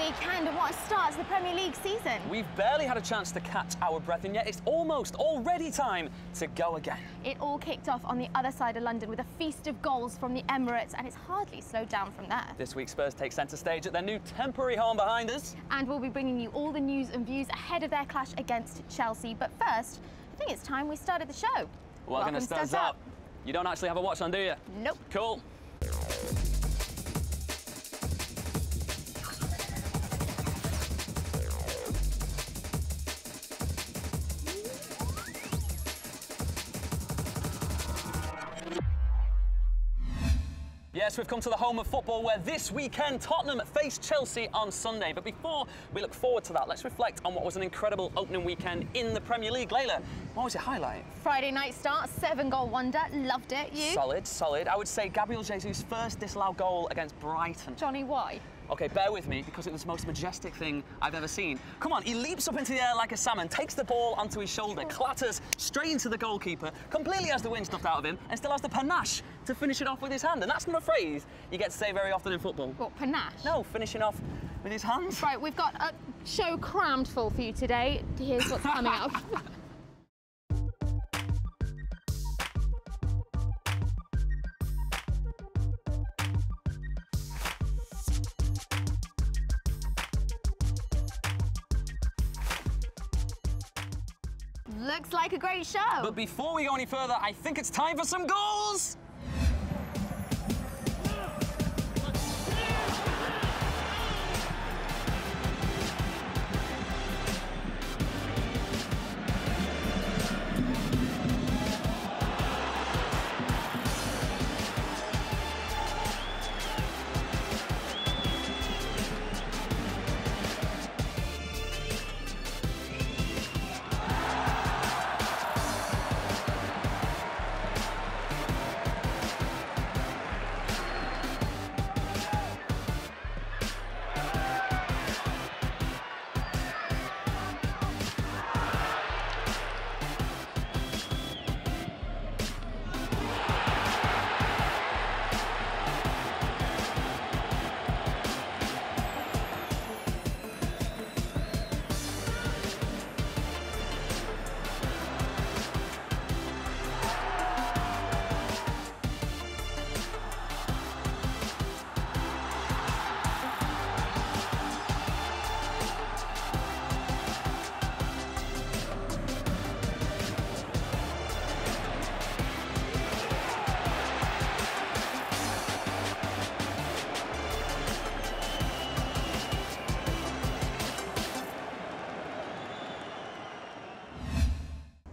weekend and what a start to the Premier League season. We've barely had a chance to catch our breath, and yet it's already time to go again. It all kicked off on the other side of London with a feast of goals from the Emirates, and it's hardly slowed down from there. This week Spurs take centre stage at their new temporary home behind us. And we'll be bringing you all the news and views ahead of their clash against Chelsea. But first, I think it's time we started the show. Welcome to Studs Up. You don't actually have a watch on, do you? Nope. Cool. Yes, we've come to the home of football where this weekend Tottenham face Chelsea on Sunday. But before we look forward to that, let's reflect on what was an incredible opening weekend in the Premier League. Layla, what was your highlight? Friday night start, 7-goal wonder. Loved it. You? Solid. I would say Gabriel Jesus' first disallowed goal against Brighton. Jonny, why? OK, bear with me, because it was the most majestic thing I've ever seen. Come on, he leaps up into the air like a salmon, takes the ball onto his shoulder, clatters straight into the goalkeeper, completely has the wind snuffed out of him, and still has the panache to finish it off with his hand. And that's not a phrase you get to say very often in football. What, panache? No, finishing off with his hands. Right, we've got a show crammed full for you today. Here's what's coming up. Looks like a great show. But before we go any further, I think it's time for some goals!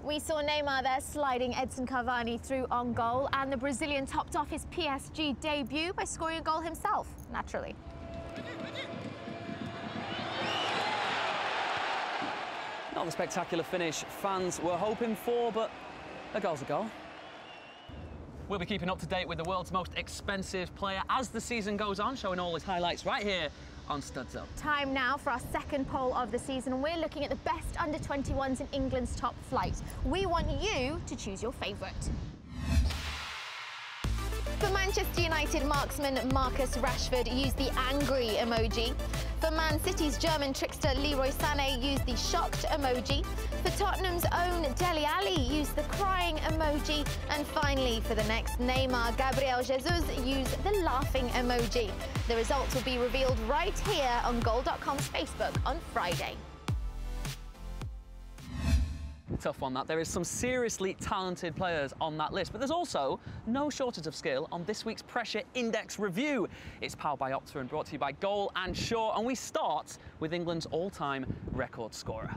We saw Neymar there sliding Edson Cavani through on goal, and the Brazilian topped off his PSG debut by scoring a goal himself, naturally. Not the spectacular finish fans were hoping for, but a goal's a goal. We'll be keeping up to date with the world's most expensive player as the season goes on, showing all his highlights right here on Studs Up. Time now for our second poll of the season, and we're looking at the best under-21s in England's top flight. We want you to choose your favourite. For Manchester United marksman Marcus Rashford used the angry emoji. For Man City's German trickster Leroy Sané used the shocked emoji. For Tottenham's own Dele Alli used the crying emoji. And finally, for the next Neymar, Gabriel Jesus used the laughing emoji. The results will be revealed right here on Goal.com's Facebook on Friday. Tough one, that. There is some seriously talented players on that list, but there's also no shortage of skill on this week's Pressure Index review. It's powered by Opta and brought to you by Goal and Shaw, and we start with England's all-time record scorer.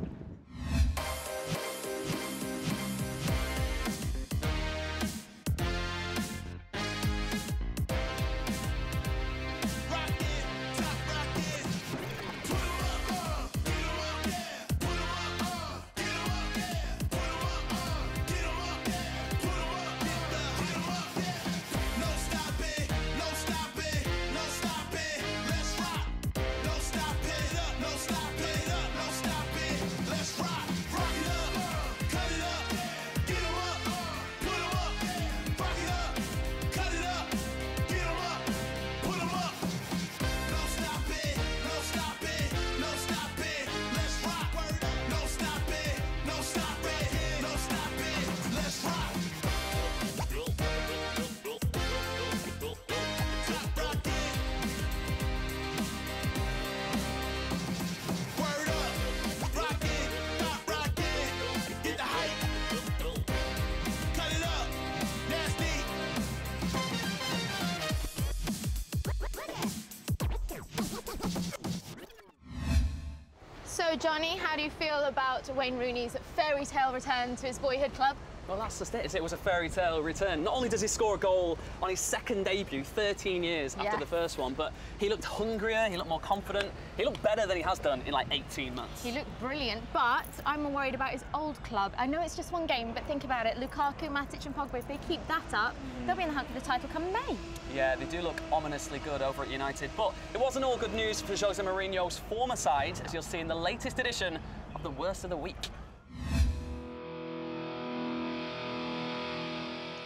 So, Jonny, how do you feel about Wayne Rooney's fairy tale return to his boyhood club? Well, that's just it. It was a fairy tale return. Not only does he score a goal on his second debut, 13 years after the first one, but he looked hungrier, he looked more confident, he looked better than he has done in like 18 months. He looked brilliant, but I'm more worried about his old club. I know it's just one game, but think about it. Lukaku, Matic and Pogba, if they keep that up, they'll be in the hunt for the title come May. Yeah, they do look ominously good over at United, but it wasn't all good news for Jose Mourinho's former side, as you'll see in the latest edition of the Worst of the Week.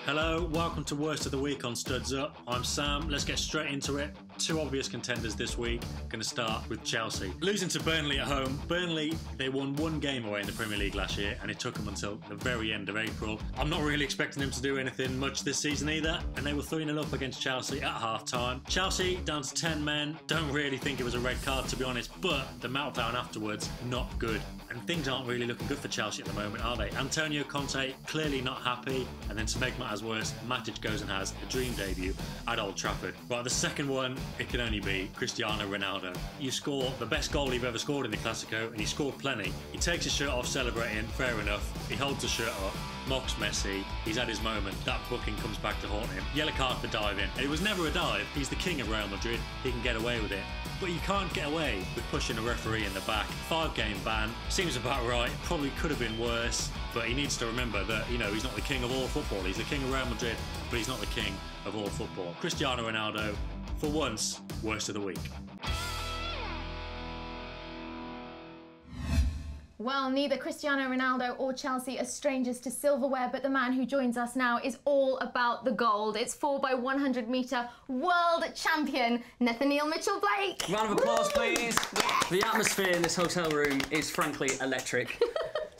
Hello, welcome to Worst of the Week on Studs Up. I'm Sam. Let's get straight into it. Two obvious contenders this week. Going to start with Chelsea. Losing to Burnley at home. Burnley, they won one game away in the Premier League last year, and it took them until the very end of April. I'm not really expecting them to do anything much this season either, and they were 3-0 up against Chelsea at half-time. Chelsea down to 10 men. Don't really think it was a red card, to be honest, but the meltdown afterwards, not good. And things aren't really looking good for Chelsea at the moment, are they? Antonio Conte clearly not happy, and then to make matters worse, Matic goes and has a dream debut at Old Trafford. Right, the second one, it can only be Cristiano Ronaldo. You score the best goal you've ever scored in the Clasico, and he scored plenty. He takes his shirt off celebrating, fair enough. He holds the shirt up, mocks Messi. He's had his moment. That booking comes back to haunt him. Yellow card for diving. And it was never a dive. He's the king of Real Madrid. He can get away with it. But you can't get away with pushing a referee in the back. 5-game ban. Seems about right. Probably could have been worse. But he needs to remember that, you know, he's not the king of all football. He's the king of Real Madrid, but he's not the king of all football. Cristiano Ronaldo, for once, Worst of the Week. Well, neither Cristiano Ronaldo or Chelsea are strangers to silverware, but the man who joins us now is all about the gold. It's 4x100 metre world champion, Netheneel Mitchell-Blake. Round of applause, please. Yes. The atmosphere in this hotel room is frankly electric.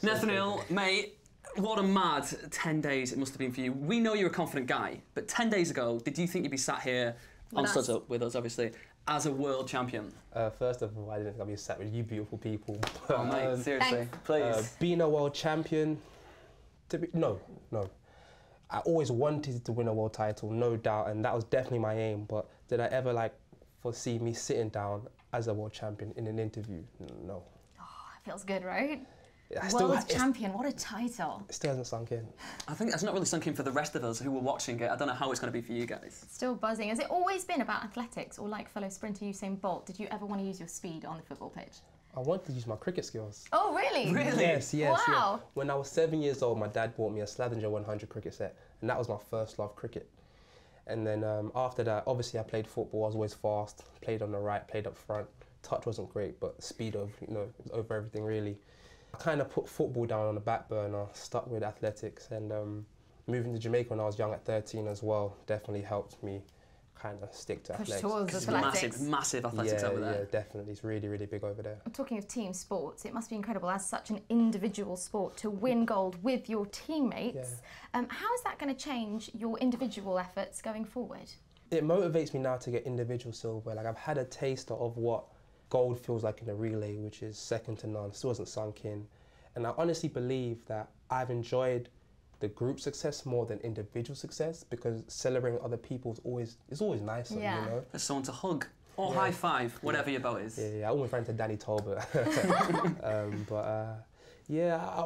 Netheneel, mate, what a mad 10 days it must have been for you. We know you're a confident guy, but 10 days ago, did you think you'd be sat here on Studs Up with us, obviously, as a world champion? First of all, I didn't think I'd be sat with you beautiful people. Oh, mate, seriously, please. Being a world champion, no. I always wanted to win a world title, no doubt, and that was definitely my aim, but did I ever foresee me sitting down as a world champion in an interview? No. Oh, it feels good, right? World champion, what a title. It still hasn't sunk in. I think it's not really sunk in for the rest of us who were watching it. I don't know how it's going to be for you guys. Still buzzing. Has it always been about athletics, or like fellow sprinter Usain Bolt, did you ever want to use your speed on the football pitch? I wanted to use my cricket skills. Oh, really? Really? Yes. Wow. Yeah. When I was 7 years old, my dad bought me a Slazenger 100 cricket set, and that was my first love, cricket. And then after that, obviously I played football. I was always fast, played on the right, played up front. Touch wasn't great, but speed was over everything really. I kind of put football down on the back burner, stuck with athletics, and moving to Jamaica when I was young at 13 as well definitely helped me kind of stick to athletics. Towards athletics. Massive athletics over there. Yeah, definitely. It's really, really big over there. Talking of team sports, it must be incredible as such an individual sport to win gold with your teammates. Yeah. How is that going to change your individual efforts going forward? It motivates me now to get individual silver. I've had a taster of what gold feels like in a relay, which is second to none, still hasn't sunk in. And I honestly believe that I've enjoyed the group success more than individual success, because celebrating other people is always nicer, you know? There's someone to hug or high five, whatever your boat is. Yeah, I almost ran into Danny Talbot. Yeah, I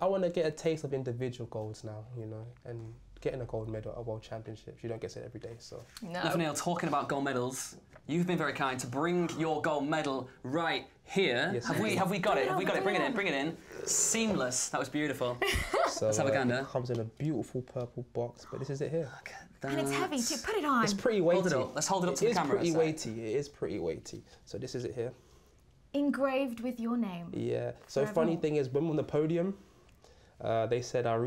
wanna get a taste of individual golds now, you know, and getting a gold medal at World Championships, you don't get it every day, so. No. Netheneel, talking about gold medals, you've been very kind to bring your gold medal right here. Yes, have we got it? Have we got it? Bring it in. Seamless. That was beautiful. So, let's have a gander. It comes in a beautiful purple box, but this is it here. Look at that. And it's heavy too. Put it on. It's pretty weighty. Hold it up. Let's hold it up to the camera. It is pretty weighty. So this is it here. Engraved with your name. Yeah. So funny thing is, when we're on the podium, they said our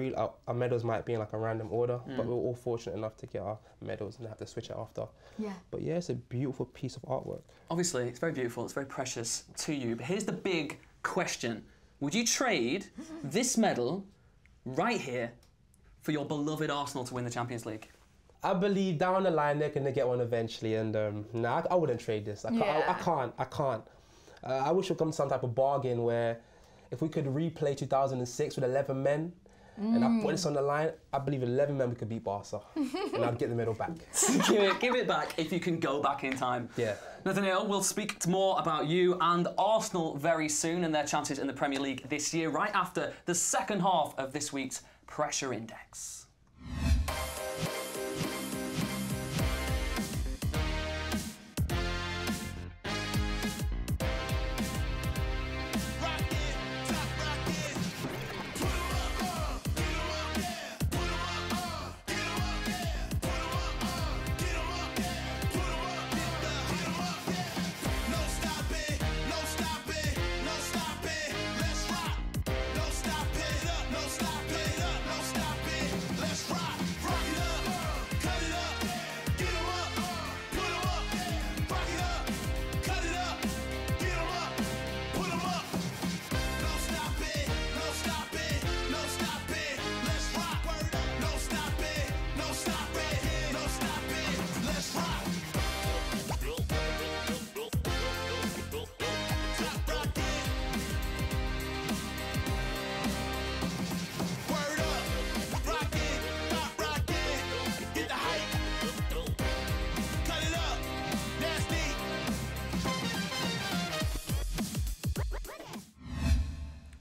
medals might be in a random order, but we were all fortunate enough to get our medals and have to switch it after. Yeah. But yeah, it's a beautiful piece of artwork. Obviously, it's very beautiful, it's very precious to you, but here's the big question. Would you trade this medal right here for your beloved Arsenal to win the Champions League? I believe down the line they're going to get one eventually, and no, I wouldn't trade this. I can't. I wish we'd come to some type of bargain where if we could replay 2006 with 11 men, and I put this on the line, I believe 11 men we could beat Barca, and I'd get the medal back. Give it back if you can go back in time. Yeah. Netheneel, we'll speak more about you and Arsenal very soon and their chances in the Premier League this year, right after the second half of this week's Pressure Index.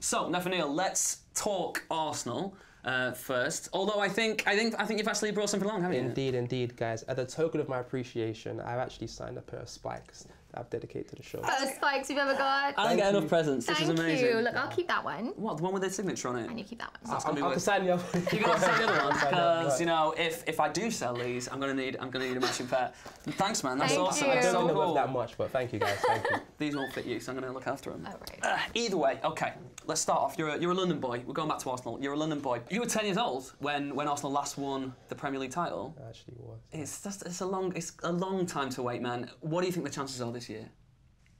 So, Netheneel, let's talk Arsenal first. Although I think you've actually brought something along, haven't you? Indeed, guys. As a token of my appreciation, I've actually signed a pair of spikes that I've dedicated to the show. First spikes you've ever got. I don't get enough presents. This is amazing. Thank you. Look, I'll keep that one. What, the one with the signature on it? And you keep that one. That's gonna be I can sign the other one. You gotta sign the other one because you know if I do sell these, I'm gonna need a matching pair. Thanks, man. That's Thank awesome. you. I That's don't so think they're cool. worth that much, but thank you, guys. Thank you. These won't fit you, so I'm gonna look after them. Oh, right. Either way, okay. Let's start off. You're a London boy. We're going back to Arsenal. You're a London boy. You were 10 years old when Arsenal last won the Premier League title. It actually was. It's a long time to wait, man. What do you think the chances are this year?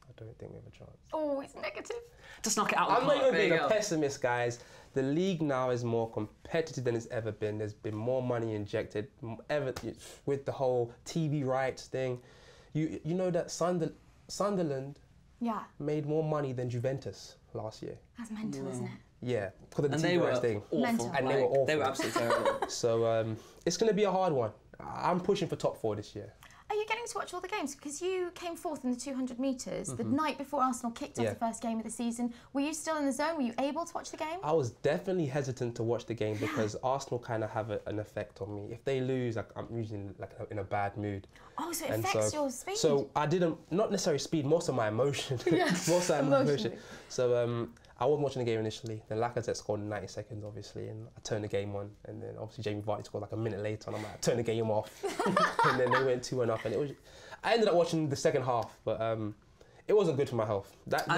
I don't think we have a chance. Oh, it's negative. Just knock it out. I'm not even being a pessimist, guys. The league now is more competitive than it's ever been. There's been more money injected with the whole TV rights thing. You know that Sunderland made more money than Juventus last year. That's mental, isn't it? Yeah, because of the TV rights thing. Mental. And they were awful. They were absolutely terrible. So it's going to be a hard one. I'm pushing for top 4 this year. Are you getting to watch all the games? Because you came fourth in the 200 metres the night before Arsenal kicked off the first game of the season. Were you still in the zone? Were you able to watch the game? I was definitely hesitant to watch the game because Arsenal kind of have an effect on me. If they lose, I'm usually in a bad mood. Oh, so it affects your speed. So I not necessarily speed, most of my emotion. Most of my emotion. So I wasn't watching the game initially. Then Lacazette scored in 90 seconds, obviously, and I turned the game on. And then obviously Jamie Vardy scored like a minute later, and I'm like, I turned the game off. And then they went 2-1 up, and I ended up watching the second half, but it wasn't good for my health. That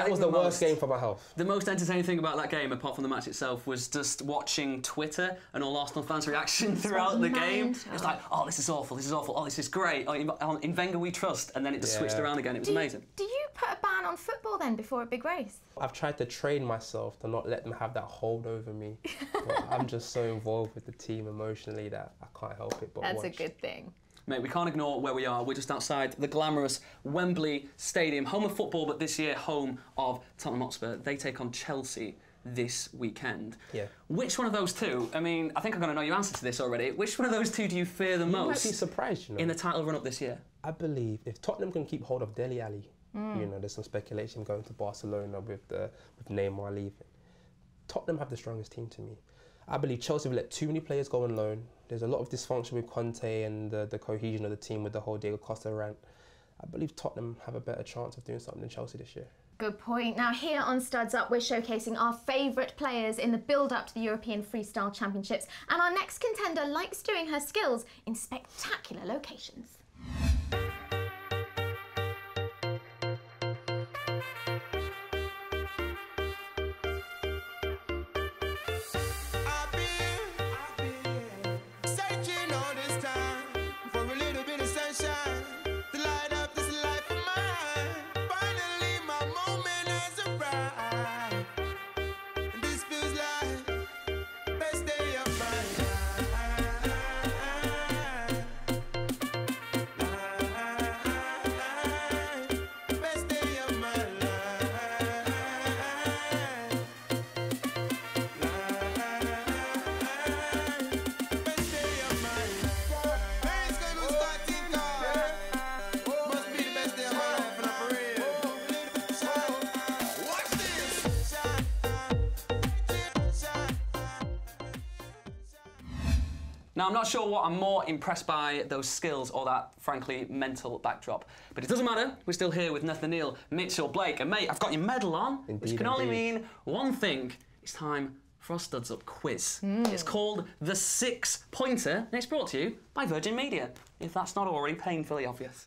was the worst game for my health. The most entertaining thing about that game, apart from the match itself, was just watching Twitter and all Arsenal fans' reaction throughout the game. It's like, oh, this is awful, this is awful, oh, this is great, oh, in Wenger we trust, and then it just switched around again. It was amazing. Do you put a ban on football then before a big race? I've tried to train myself to not let them have that hold over me. But I'm just so involved with the team emotionally that I can't help it but That's watch. a good thing. Mate, we can't ignore where we are. We're just outside the glamorous Wembley Stadium, home of football, but this year home of Tottenham Hotspur. They take on Chelsea this weekend. Yeah. Which one of those two, I mean, I think I'm going to know your answer to this already. Which one of those two do you fear the most? You might be surprised, you know. In the title run-up this year? I believe if Tottenham can keep hold of Dele Alli, you know, there's some speculation going to Barcelona with Neymar leaving. Tottenham have the strongest team to me. I believe Chelsea will let too many players go on loan. There's a lot of dysfunction with Conte and the cohesion of the team with the whole Diego Costa rant. I believe Tottenham have a better chance of doing something than Chelsea this year. Good point. Now here on Studs Up, we're showcasing our favourite players in the build-up to the European Freestyle Championships. And our next contender likes doing her skills in spectacular locations. Now, I'm not sure what I'm more impressed by, those skills or that, frankly, mental backdrop. But it doesn't matter. We're still here with Netheneel Mitchell-Blake. And, mate, I've got your medal on, which can only mean one thing. It's time for our Studs Up quiz. It's called the 6-Pointer, and it's brought to you by Virgin Media, if that's not already painfully obvious.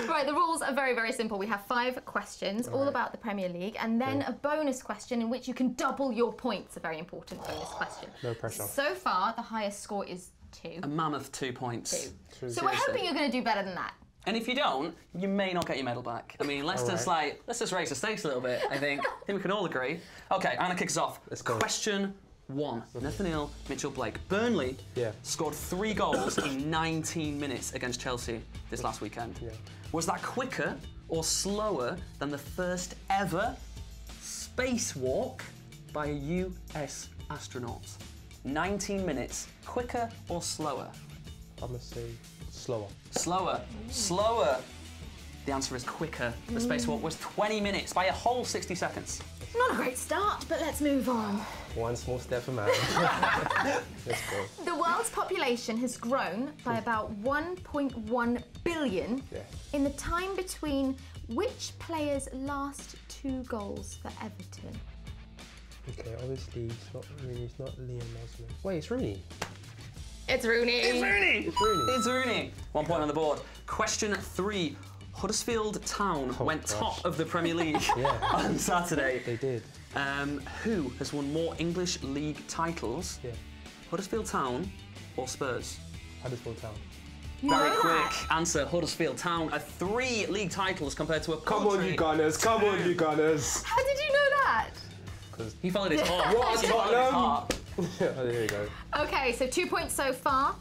Right, the rules are very, very simple. We have 5 questions, all about the Premier League, and then a bonus question in which you can double your points, a very important bonus question. No pressure. So far, the highest score is 2. A mammoth 2 points. 2. So we're hoping you're going to do better than that. And if you don't, you may not get your medal back. I mean, let's just raise the stakes a little bit, I think. I think we can all agree. OK, I'm going to kick us off. Let's go. Question 1. Netheneel Mitchell-Blake. Burnley scored 3 goals in 19 minutes against Chelsea this last weekend. Was that quicker or slower than the first ever spacewalk by a US astronaut? 19 minutes. Quicker or slower? I'm going to say slower. Slower. Slower. The answer is quicker. The spacewalk was 20 minutes by a whole 60 seconds. Not a great start, but let's move on. One small step for man. Let's go. The world's population has grown by about 1.1 billion in the time between which player's last 2 goals for Everton? Okay, obviously it's not Liam Nelson. Wait, it's Rooney. It's Rooney. It's Rooney. It's Rooney. It's Rooney. 1 point on the board. Question 3. Huddersfield Town went top of the Premier League on Saturday. They did. Who has won more English League titles? Huddersfield Town or Spurs? Huddersfield Town. Very quick answer, Huddersfield Town. 3 league titles compared to a Come on, you Gunners. Come on, you Gunners. How did you know that? Because he followed his heart. What? Tottenham? There you go. OK, so 2 points so far.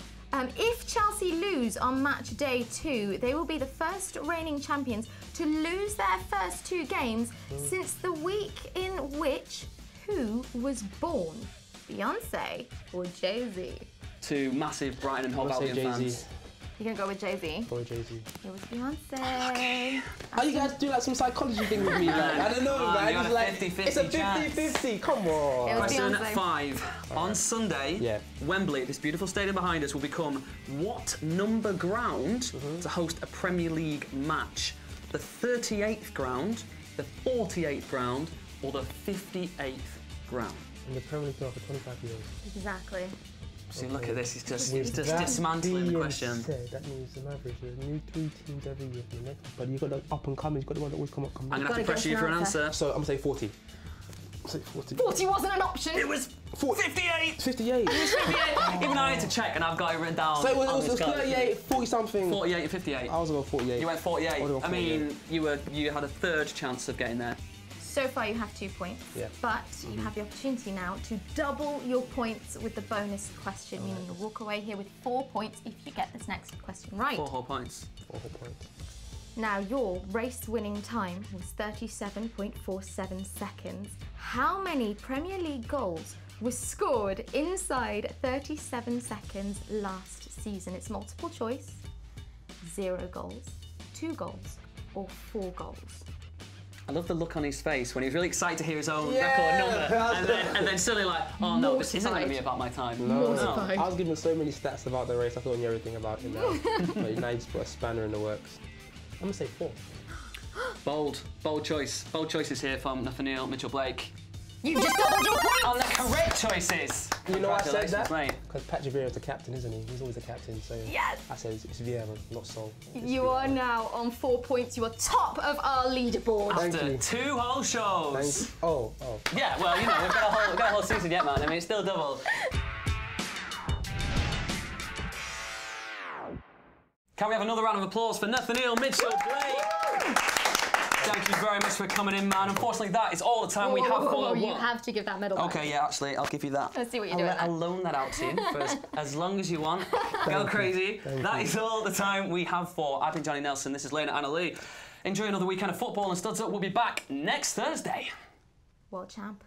If Chelsea lose on match day 2, they will be the first reigning champions to lose their first 2 games since the week in which who was born? Beyonce or Jay-Z? 2 massive Brighton and Hove Albion fans. You're going to go with Jay-Z? Boy, Jay-Z. It was Beyonce. Okay. How you guys do like some psychology thing with me? Like, I don't know, man. It's like 50-50 it's a chance. 50-50. Come on. Question Beyonce. 5. On Sunday, Wembley, this beautiful stadium behind us, will become what number ground to host a Premier League match? The 38th ground, the 48th ground, or the 58th ground? In the Premier League for 25 years. Exactly. See, look at this. He's just dismantling the question. That means on average, there's new 3 teams every year for the next. But you've got the up and coming. You've got the one that always come up. I'm going to have to pressure you for an answer. So I'm going to say 40. I'll say 40. 40 wasn't an option. It was 58. 58. It was 58. Even I had to check, and I've got it written down. So it was 38, 40 something. 48 and 58. I was about 48. You went 48. I mean, you had a 3rd chance of getting there. So far you have 2 points, but you have the opportunity now to double your points with the bonus question, meaning you'll walk away here with 4 points if you get this next question right. 4 whole points. 4 whole points. Now your race-winning time was 37.47 seconds. How many Premier League goals were scored inside 37 seconds last season? It's multiple choice. 0 goals, 2 goals, or 4 goals. I love the look on his face when he was really excited to hear his own record number, and then suddenly like, oh no, this isn't going to be about my time. No. I was given so many stats about the race, I thought I knew everything about it now. But now you just put a spanner in the works. I'm going to say 4. Bold choice. Bold choices here from Netheneel Mitchell-Blake. You just doubled your points! On the correct choices! You know I said that? Mate. Because Patrick Vieira's the captain, isn't he? He's always the captain, so yes. I said it's Vieira, not Sol. You are now on 4 points. You are top of our leaderboard. After 2 whole shows. Oh. Yeah, well, you know, we've got a whole season yet, man. I mean, it's still double. Can we have another round of applause for Netheneel Mitchell-Blake? Thank you very much for coming in, man. Unfortunately, that is all the time we have for you have to give that medal back. Okay, yeah, actually, I'll give you that. Let's see what you're doing. I'll loan that out to you for as long as you want. Go crazy. That is all the time we have for. I've been Jonny Nelson. This is Layla Anna Lee. Enjoy another weekend of football and Studs Up. We'll be back next Thursday. World champ.